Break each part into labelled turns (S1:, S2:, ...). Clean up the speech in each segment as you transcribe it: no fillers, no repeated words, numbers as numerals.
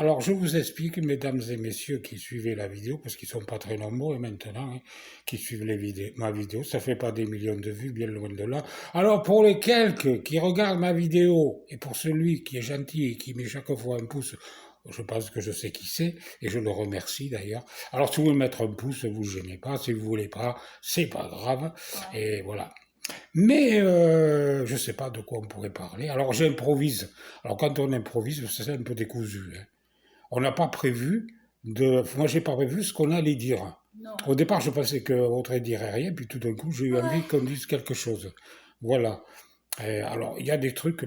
S1: Alors, je vous explique, mesdames et messieurs qui suivez la vidéo, parce qu'ils sont pas très nombreux maintenant, hein, qui suivent ma vidéo, ça fait pas des millions de vues, bien loin de là. Alors, pour les quelques qui regardent ma vidéo, et pour celui qui est gentil et qui met chaque fois un pouce, je pense que je sais qui c'est, et je le remercie d'ailleurs. Alors, si vous voulez mettre un pouce, vous gênez pas, si vous voulez pas, c'est pas grave, et voilà. Mais je sais pas de quoi on pourrait parler. Alors, j'improvise. Alors, quand on improvise, c'est un peu décousu, hein. On n'a pas prévu moi, j'ai pas prévu ce qu'on allait dire.
S2: Non.
S1: Au départ, je pensais qu'autre dirait rien, puis tout d'un coup, j'ai eu envie qu'on dise quelque chose. Voilà. Alors, il y a des trucs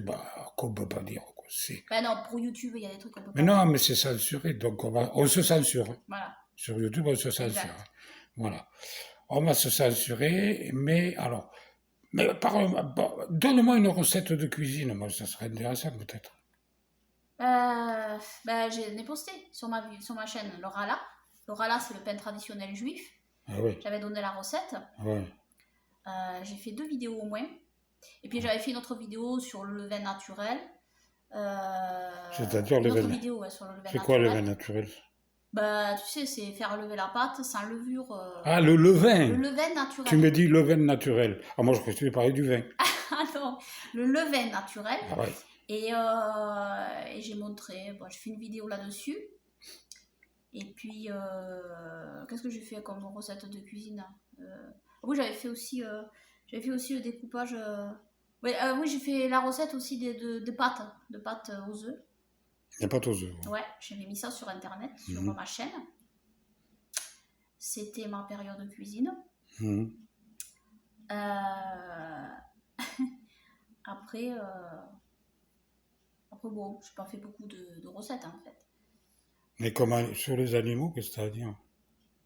S1: qu'on ne peut pas dire, quoi.
S2: Ben non, pour YouTube, il y a des trucs qu'on peut pas
S1: Mais non,
S2: dire.
S1: mais c'est censuré, donc on se censure.
S2: Voilà.
S1: Sur YouTube, on se censure.
S2: Exact.
S1: Voilà. On va se censurer, mais alors, donne-moi une recette de cuisine, moi, ça serait intéressant peut-être.
S2: Ben, j'ai posté sur ma chaîne le rala. Le rala, c'est le pain traditionnel juif.
S1: Ah oui,
S2: J'avais donné la recette.
S1: ouais.
S2: J'ai fait 2 vidéos au moins. Et puis j'avais fait une autre vidéo sur le levain naturel.
S1: C'est-à-dire
S2: Une
S1: le
S2: autre
S1: vin.
S2: vidéo ouais, sur le levain
S1: C'est
S2: naturel.
S1: quoi le vin naturel?
S2: Bah, tu sais, c'est faire lever la pâte sans levure.
S1: Ah, le levain.
S2: Le levain naturel.
S1: Tu me dis levain naturel. Ah, moi, je croyais que tu parlais du vin.
S2: Ah non, le levain naturel.
S1: Ah ouais.
S2: Et j'ai montré, bon, j'ai fait une vidéo là-dessus. Et puis, qu'est-ce que j'ai fait comme recette de cuisine? Oui, j'avais fait aussi le découpage. Oui, j'ai fait la recette aussi de pâtes aux œufs.
S1: Il n'y a pas aux œufs.
S2: Ouais, j'avais mis ça sur internet, sur ma chaîne. C'était ma période de cuisine.
S1: Mhm.
S2: Après, bon, je n'ai pas fait beaucoup de recettes en fait.
S1: Mais comment, sur les animaux, qu'est-ce que tu as à dire?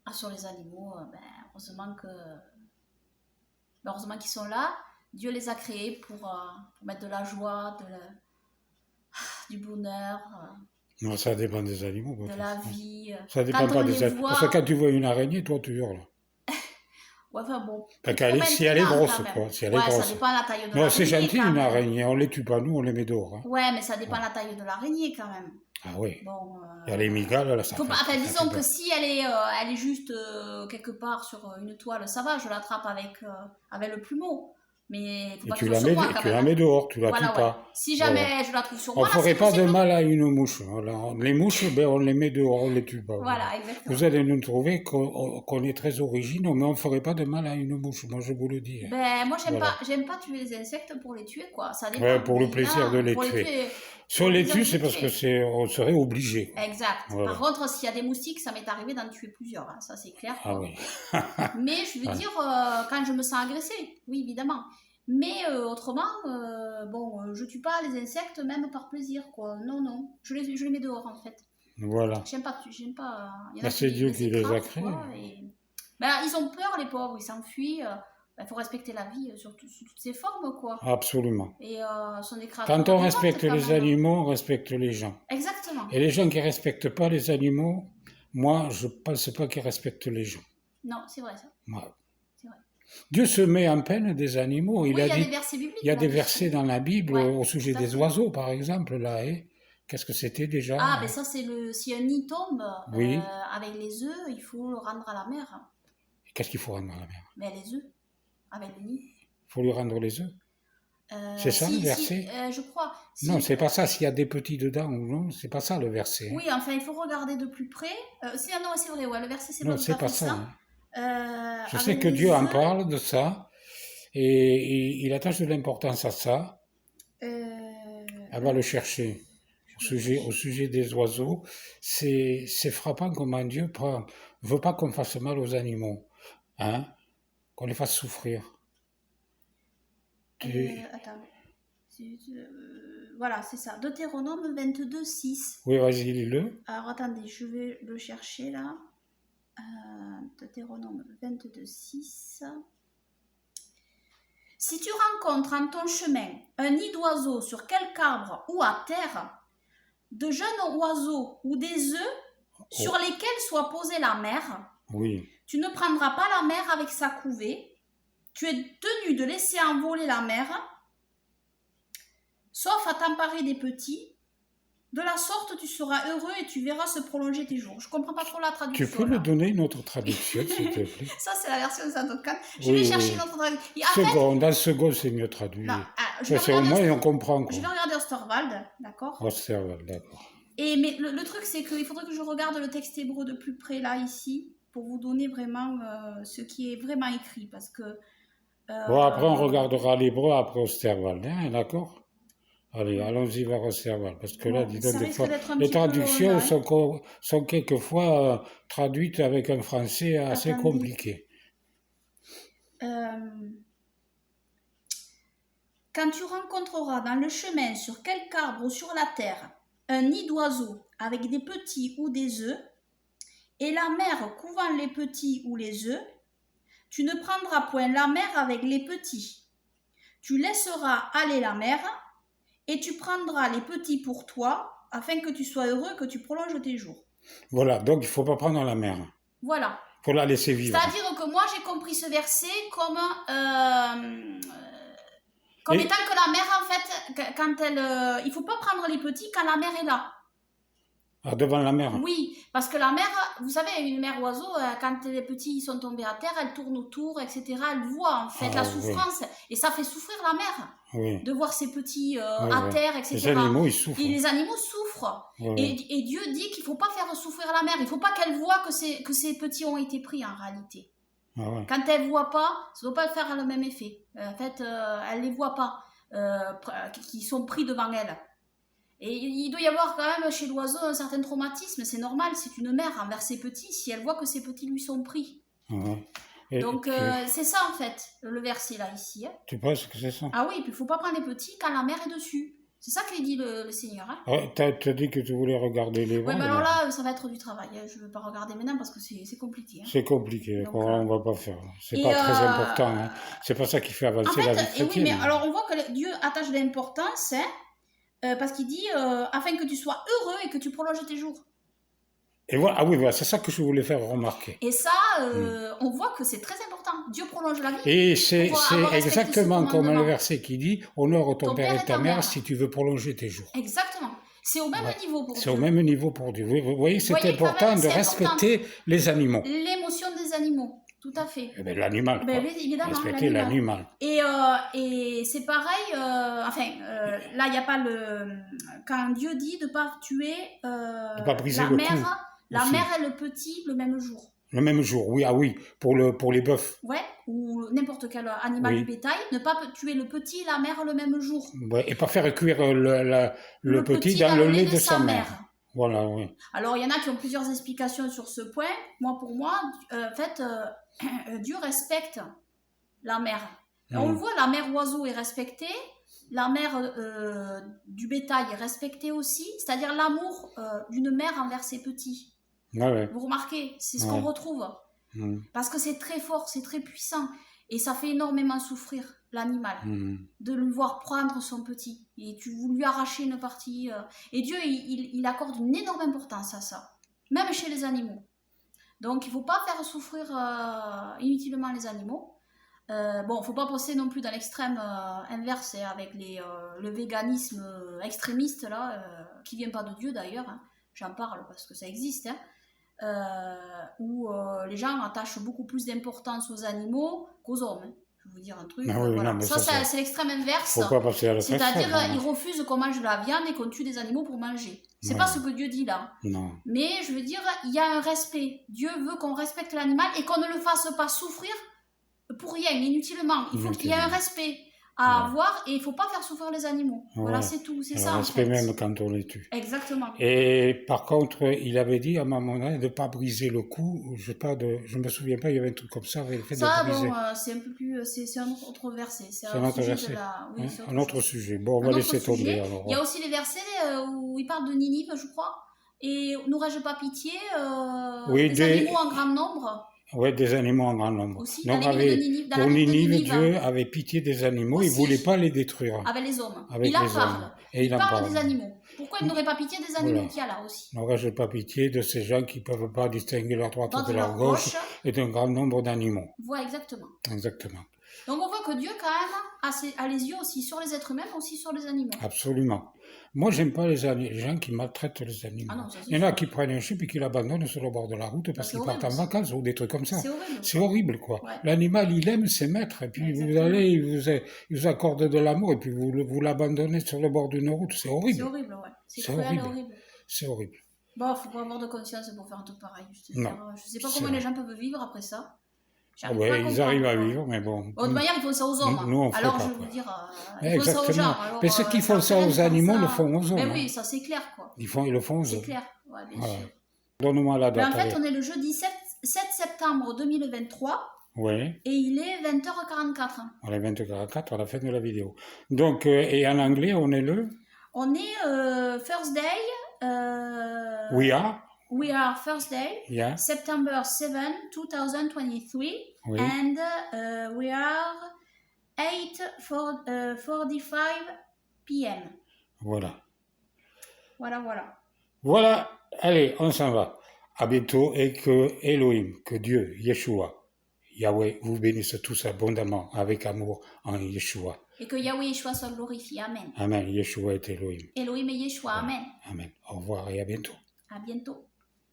S2: Ah, sur les animaux, heureusement qu'ils sont là. Dieu les a créés pour mettre de la joie, du bonheur,
S1: Non, ça dépend des animaux.
S2: de la vie.
S1: Ça dépend
S2: Quand
S1: pas
S2: on
S1: des
S2: les
S1: animaux.
S2: voit,
S1: Parce que quand tu vois une araignée, toi, tu hurles.
S2: ouais, enfin bon,
S1: Enfin,
S2: c'est trop
S1: si elle est
S2: maintenant
S1: grosse,
S2: quand même.
S1: quoi. Si elle est
S2: Ouais, ça
S1: grosse.
S2: dépend de la taille de
S1: Non, c'est
S2: l'araignée
S1: gentil,
S2: quand
S1: une
S2: même.
S1: araignée. On les tue pas, nous, on les met dehors, hein.
S2: Ouais, mais ça dépend de la taille de l'araignée quand même.
S1: Ah oui.
S2: Bon,
S1: Il y a les migales, là, ça
S2: faut
S1: fait,
S2: pas, enfin,
S1: ça
S2: disons
S1: fait
S2: que
S1: peur.
S2: si elle est juste quelque part sur une toile, ça va, je l'attrape avec le plumeau. Mais faut
S1: Et
S2: pas
S1: tu
S2: qu'elle
S1: la
S2: soit
S1: mets,
S2: sur moi quand
S1: tu
S2: même.
S1: la
S2: Hein.
S1: mets dehors, tu la tues
S2: Voilà, ouais.
S1: pas.
S2: Si
S1: Voilà.
S2: jamais je la trouve sur
S1: On
S2: moi, là,
S1: ferait pas de
S2: c'est bon.
S1: mal à une mouche. Voilà. Les mouches, ben, on les met dehors, on les tue pas. Voilà.
S2: Voilà, exactement.
S1: Vous allez nous trouver qu'on est très originaux, mais on ferait pas de mal à une mouche, moi je vous le dis.
S2: Ben, moi,
S1: Voilà.
S2: j'aime pas tuer les insectes pour les tuer, quoi. Ça dépend.
S1: Ouais, pour le
S2: Mais
S1: plaisir de
S2: là,
S1: les
S2: pour les
S1: tuer.
S2: tuer,
S1: Si
S2: pour
S1: on
S2: le
S1: les
S2: plaisir
S1: tue,
S2: de
S1: c'est
S2: les
S1: parce que
S2: tuer.
S1: on serait obligé.
S2: Exact.
S1: Voilà.
S2: Par contre, s'il y a des moustiques, ça m'est arrivé d'en tuer plusieurs, hein, ça c'est clair.
S1: Ah
S2: Quoi.
S1: oui.
S2: Mais je veux
S1: Ouais.
S2: dire, quand je me sens agressée, oui, évidemment. Mais autrement, je tue pas les insectes même par plaisir, quoi. Non, non. Je les mets dehors, en fait.
S1: Voilà.
S2: J'aime pas. Il y en
S1: Ben,
S2: a
S1: c'est
S2: qui
S1: Dieu
S2: les
S1: qui les a
S2: écrasent,
S1: créés.
S2: quoi. Ben, ils ont peur, les pauvres, ils s'enfuient. Il faut respecter la vie sous toutes ses formes, quoi.
S1: Absolument.
S2: Et sont des créatures
S1: Quand on
S2: vivantes,
S1: respecte
S2: quand
S1: les
S2: même.
S1: animaux, on respecte les gens.
S2: Exactement.
S1: Et les gens qui respectent pas les animaux, moi, je pense pas qu'ils respectent les gens.
S2: Non, c'est vrai, ça.
S1: Voilà.
S2: C'est vrai.
S1: Dieu se met en peine des animaux.
S2: Oui,
S1: Il
S2: il
S1: a
S2: y a
S1: dit,
S2: des versets bibliques
S1: il y a des
S2: là-dessus.
S1: versets dans la Bible
S2: Ouais,
S1: au sujet
S2: tout à
S1: des
S2: fait.
S1: oiseaux, par exemple, là. Qu'est-ce que c'était déjà?
S2: Ah, ben ça, c'est si un nid tombe
S1: Oui.
S2: avec les œufs, il faut le rendre à la mer.
S1: Qu'est-ce qu'il faut rendre à la mer?
S2: Mais les œufs, avec le nid.
S1: Il faut lui rendre les œufs. C'est ça le verset?
S2: Je crois.
S1: Non, c'est pas ça. S'il y a des petits dedans ou non, c'est pas ça le verset.
S2: Oui, enfin, il faut regarder de plus près. Non, c'est vrai, ouais, le verset, c'est
S1: Non,
S2: pas tout
S1: c'est
S2: à
S1: pas
S2: fait
S1: ça.
S2: ça.
S1: Je sais
S2: Avec
S1: que
S2: les
S1: Dieu en
S2: œufs,
S1: parle de ça et il attache de l'importance à ça. Elle va le chercher. Au sujet des oiseaux, c'est frappant comment Dieu veut pas qu'on fasse mal aux animaux, hein, qu'on les fasse souffrir.
S2: attends. Voilà, c'est ça. Deutéronome 22, 6.
S1: Oui, vas-y, lis-le.
S2: Alors, attendez, je vais le chercher là. Deutéronome 22, 6. Si tu rencontres en ton chemin un nid d'oiseau sur quelque arbre ou à terre, de jeunes oiseaux ou des œufs sur lesquels soit posée la mère,
S1: Oui.
S2: tu ne prendras pas la mère avec sa couvée. Tu es tenu de laisser envoler la mère, sauf à t'emparer des petits, De la sorte, tu seras heureux et tu verras se prolonger tes jours. Je comprends pas trop la traduction.
S1: Tu peux
S2: là.
S1: me donner une autre traduction, s'il te plaît?
S2: Ça, c'est la version de Sandokan. Je
S1: Oui,
S2: vais chercher
S1: oui.
S2: une autre traduction. Et en fait,
S1: Second, dans second, c'est mieux traduit.
S2: non, je
S1: Ça,
S2: vais
S1: c'est au moins,
S2: regarder,
S1: on comprend,
S2: je vais
S1: quoi.
S2: regarder Osterwald, d'accord?
S1: Osterwald, d'accord.
S2: Mais le truc, c'est qu'il faudrait que je regarde le texte hébreu de plus près, là, ici, pour vous donner vraiment ce qui est vraiment écrit. Parce que.
S1: Bon, après, on regardera l'hébreu après Osterwald, hein, d'accord? Allez, allons-y vers Osterwald, parce que là,
S2: Bon,
S1: dis
S2: ça
S1: donc, des
S2: risque
S1: fois,
S2: d'être un
S1: les
S2: petit peu long,
S1: traductions
S2: là, hein.
S1: sont quelquefois traduites avec un français assez
S2: Attendez.
S1: compliqué.
S2: Quand tu rencontreras dans le chemin sur quelque arbre ou sur la terre un nid d'oiseaux avec des petits ou des œufs, et la mère couvant les petits ou les œufs, tu ne prendras point la mère avec les petits. Tu laisseras aller la mère, et tu prendras les petits pour toi, afin que tu sois heureux, que tu prolonges tes jours.
S1: Voilà, donc il ne faut pas prendre la mer.
S2: Voilà.
S1: Il faut la laisser vivre.
S2: C'est-à-dire que moi, j'ai compris ce verset comme étant que la mère, en fait, quand elle... il ne faut pas prendre les petits quand la mère est là.
S1: Ah, devant la mer?
S2: Oui, parce que la mère, vous savez, une mère oiseau, quand les petits sont tombés à terre, elle tourne autour, etc. Elle voit, en fait, la souffrance. Oui. Et ça fait souffrir la mère.
S1: Oui.
S2: De voir ses petits à terre, etc.
S1: Les animaux, ils souffrent.
S2: Et les animaux souffrent. Oui. Et Dieu dit qu'il ne faut pas faire souffrir la mère. Il ne faut pas qu'elle voie que ces petits ont été pris, en réalité.
S1: Ah ouais.
S2: Quand elle ne voit pas, ça ne doit pas faire le même effet. En fait, elle ne les voit pas, qui sont pris devant elle. Et il doit y avoir quand même chez l'oiseau un certain traumatisme. C'est normal, c'est une mère envers ses petits, si elle voit que ses petits lui sont pris.
S1: Ouais.
S2: Donc, c'est ça, en fait, le verset, là, ici. Hein.
S1: Tu penses que c'est ça?
S2: Ah oui, puis il ne faut pas prendre les petits quand la mère est dessus. C'est ça qu'il dit le Seigneur. Hein.
S1: Ouais, tu as dit que tu voulais regarder les
S2: Oui, mais alors là, ça va être du travail. Hein. Je ne veux pas regarder maintenant parce que c'est compliqué. Hein.
S1: C'est compliqué, d'accord, on ne va pas faire. C'est pas très important. Hein. C'est pas ça qui fait avancer la vie chrétienne.
S2: Oui, mais alors on voit que Dieu attache de l'importance, hein, parce qu'il dit afin que tu sois heureux et que tu prolonges tes jours.
S1: Et voilà, ah oui, voilà, c'est ça que je voulais faire remarquer.
S2: Et ça, on voit que c'est très important. Dieu prolonge la vie.
S1: Et c'est exactement comme le verset qui dit « Honore ton père et ta mère si tu veux prolonger tes jours ».
S2: Exactement. C'est au même niveau pour Dieu.
S1: C'est au même niveau pour Dieu. Vous voyez, c'est important de respecter les animaux.
S2: L'émotion des animaux, tout à fait.
S1: Eh bien, l'animal, quoi.
S2: Évidemment,
S1: respecter l'animal.
S2: Et c'est pareil, là, il n'y a pas le... Quand Dieu dit de ne pas tuer
S1: de pas briser le cou.
S2: La mère et le petit le même jour.
S1: Le même jour, oui, ah oui, pour les bœufs.
S2: Ouais, ou n'importe quel animal du bétail, ne pas tuer le petit et la mère le même jour.
S1: Ouais, et pas faire cuire le petit dans le lait de sa mère. Voilà, oui.
S2: Alors, il y en a qui ont plusieurs explications sur ce point. Pour moi, en fait, Dieu respecte la mère. On le voit, la mère oiseau est respectée, la mère du bétail est respectée aussi, c'est-à-dire l'amour d'une mère envers ses petits.
S1: Ouais.
S2: Vous remarquez, c'est ce qu'on retrouve. Parce que c'est très fort, c'est très puissant. Et ça fait énormément souffrir l'animal de le voir prendre son petit. Et vous lui arrachez une partie. Et Dieu, il accorde une énorme importance à ça, même chez les animaux. Donc il ne faut pas faire souffrir inutilement les animaux. Il ne faut pas passer non plus dans l'extrême inverse avec le véganisme extrémiste, là, qui ne vient pas de Dieu d'ailleurs. Hein. J'en parle parce que ça existe. Hein. Où les gens attachent beaucoup plus d'importance aux animaux qu'aux hommes. Hein. Je vais vous dire un truc.
S1: Ah oui,
S2: voilà.
S1: non,
S2: c'est l'extrême inverse.
S1: Faut pas passer à la
S2: c'est-à-dire ils refusent qu'on mange de la viande et qu'on tue des animaux pour manger. C'est pas ce que Dieu dit là.
S1: Non.
S2: Mais je veux dire, il y a un respect. Dieu veut qu'on respecte l'animal et qu'on ne le fasse pas souffrir pour rien, inutilement. Il faut qu'il y ait un respect à avoir et il ne faut pas faire souffrir les animaux. Voilà, c'est tout, c'est ça.
S1: Respect même quand on les tue.
S2: Exactement.
S1: Et par contre, il avait dit à un moment donné de ne pas briser le cou. Je ne me souviens pas, il y avait un truc comme ça. Avec le fait
S2: ça,
S1: de briser.
S2: C'est un peu plus. C'est un autre verset. C'est
S1: un autre verset.
S2: Oui,
S1: un autre sujet. Bon, on va laisser tomber. Alors,
S2: il y a aussi les versets où il parle de Ninive, je crois. Et n'aurais-je pas pitié des animaux en grand nombre.
S1: Oui, des animaux en grand nombre.
S2: Aussi,
S1: donc, pour Ninive, Dieu avait pitié des animaux, il ne voulait pas les détruire.
S2: Avec les hommes. Il en parle. Il parle des animaux. Pourquoi il n'aurait pas pitié des animaux qu'il y a là aussi?
S1: N'aurais-je pas pitié de ces gens qui ne peuvent pas distinguer leur droite de leur gauche et d'un grand nombre d'animaux.
S2: Voilà, exactement.
S1: Exactement.
S2: Donc on voit que Dieu, quand même, a les yeux aussi sur les êtres humains, aussi sur les animaux.
S1: Absolument. Moi, j'aime pas les gens qui maltraitent les animaux.
S2: Ah non, ça, c'est
S1: Il y en a
S2: sûr.
S1: qui prennent un chien puis qui l'abandonnent sur le bord de la route parce
S2: c'est
S1: qu'ils partent en
S2: horrible, ça.
S1: vacances ou des trucs comme ça.
S2: C'est horrible.
S1: C'est horrible, quoi.
S2: Ouais.
S1: L'animal, il aime ses maîtres, et puis vous
S2: Exactement.
S1: allez, il vous accorde de l'amour, et puis vous l'abandonnez sur le bord d'une route. C'est
S2: C'est
S1: horrible.
S2: horrible, ouais. C'est
S1: C'est
S2: cruel et
S1: horrible.
S2: horrible.
S1: C'est horrible.
S2: Bon, faut pas avoir de conscience pour faire un truc pareil.
S1: Non.
S2: Je sais pas
S1: C'est
S2: comment les
S1: vrai.
S2: gens peuvent vivre après ça.
S1: Ah
S2: J'arrive pas à
S1: ouais, ils
S2: comprendre,
S1: arrivent à
S2: quoi.
S1: vivre, mais bon.
S2: Bon, de manière, ils font ça aux hommes.
S1: Nous, on fait
S2: Alors,
S1: pas,
S2: je
S1: quoi.
S2: veux dire, ils font ça aux
S1: Exactement.
S2: gens. Alors,
S1: Mais ceux qui font ça
S2: certains
S1: aux
S2: font
S1: animaux
S2: ça-
S1: le font aux hommes.
S2: Mais
S1: hein.
S2: oui, ça c'est clair, quoi.
S1: Ils le font aux
S2: C'est
S1: hommes.
S2: clair, ouais, bien
S1: Voilà.
S2: sûr.
S1: Donne-moi la
S2: Mais
S1: date.
S2: en fait,
S1: allez.
S2: on est le jeudi 7 septembre 2023
S1: Oui,
S2: et il est 20h44.
S1: on est 24 à la fin de la vidéo. Donc, et en anglais, on est le
S2: On est Thursday.
S1: We are,
S2: Thursday,
S1: yeah,
S2: September 7, 2023,
S1: oui,
S2: and we are 8:45 p.m.
S1: voilà.
S2: Voilà.
S1: Voilà, allez, on s'en va. À bientôt et que Elohim, que Dieu, Yeshua, Yahweh, vous bénisse tous abondamment avec amour en Yeshua.
S2: Et que Yahweh Yeshua soit glorifié. Amen.
S1: Amen. Yeshua est Elohim.
S2: Elohim et Yeshua. Amen.
S1: Amen. Au revoir et à bientôt.
S2: À bientôt.